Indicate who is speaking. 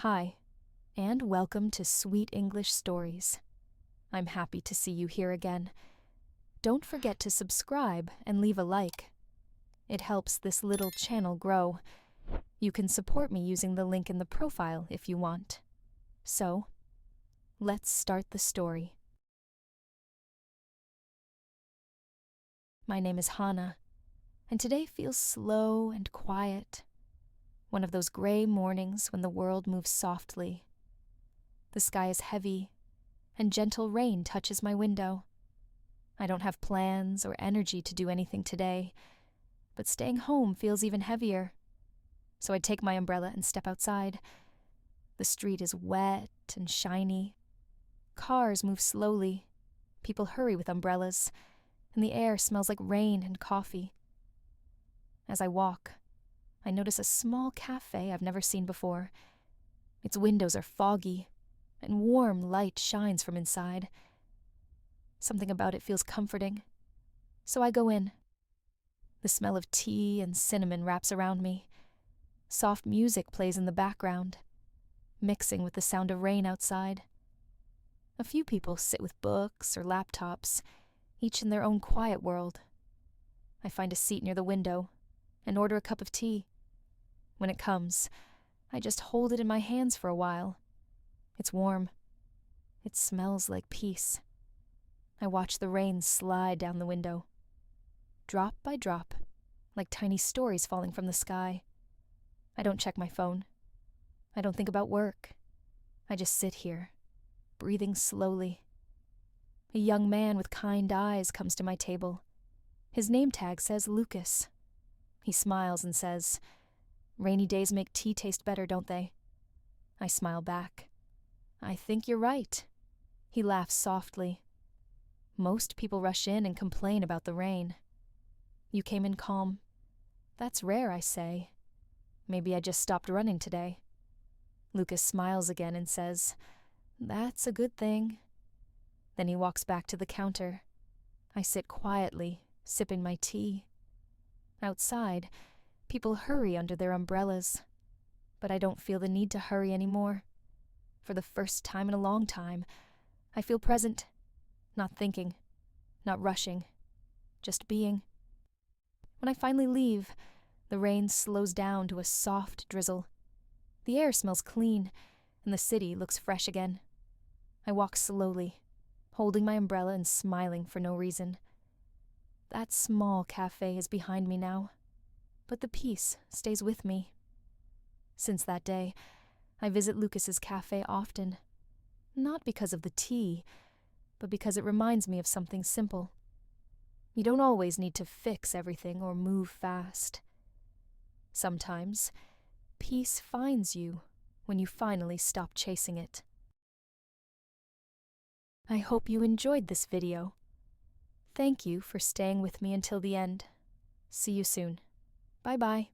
Speaker 1: Hi, and welcome to Sweet English Stories. I'm happy to see you here again. Don't forget to subscribe and leave a like. It helps this little channel grow. You can support me using the link in the profile if you want. So, let's start the story. My name is Hannah, and today feels slow and quiet. One of those gray mornings when the world moves softly. The sky is heavy, and gentle rain touches my window. I don't have plans or energy to do anything today, but staying home feels even heavier. So I take my umbrella and step outside. The street is wet and shiny. Cars move slowly. People hurry with umbrellas, and the air smells like rain and coffee. As I walk, I notice a small cafe I've never seen before. Its windows are foggy, and warm light shines from inside. Something about it feels comforting, so I go in. The smell of tea and cinnamon wraps around me. Soft music plays in the background, mixing with the sound of rain outside. A few people sit with books or laptops, each in their own quiet world. I find a seat near the window and order a cup of tea. When it comes, I just hold it in my hands for a while. It's warm. It smells like peace. I watch the rain slide down the window, drop by drop, like tiny stories falling from the sky. I don't check my phone. I don't think about work. I just sit here, breathing slowly. A young man with kind eyes comes to my table. His name tag says Lucas. He smiles and says, "Rainy days make tea taste better, don't they?" I smile back. "I think you're right." He laughs softly. Most people rush in and complain about the rain. You came in calm. That's rare, I say. Maybe I just stopped running today. Lucas smiles again and says, "That's a good thing." Then he walks back to the counter. I sit quietly, sipping my tea. Outside, people hurry under their umbrellas, but I don't feel the need to hurry anymore. For the first time in a long time, I feel present, not thinking, not rushing, just being. When I finally leave, the rain slows down to a soft drizzle. The air smells clean, and the city looks fresh again. I walk slowly, holding my umbrella and smiling for no reason. That small cafe is behind me now, but the peace stays with me. Since that day, I visit Lucas's cafe often, not because of the tea, but because it reminds me of something simple. You don't always need to fix everything or move fast. Sometimes, peace finds you when you finally stop chasing it. I hope you enjoyed this video. Thank you for staying with me until the end. See you soon. Bye-bye.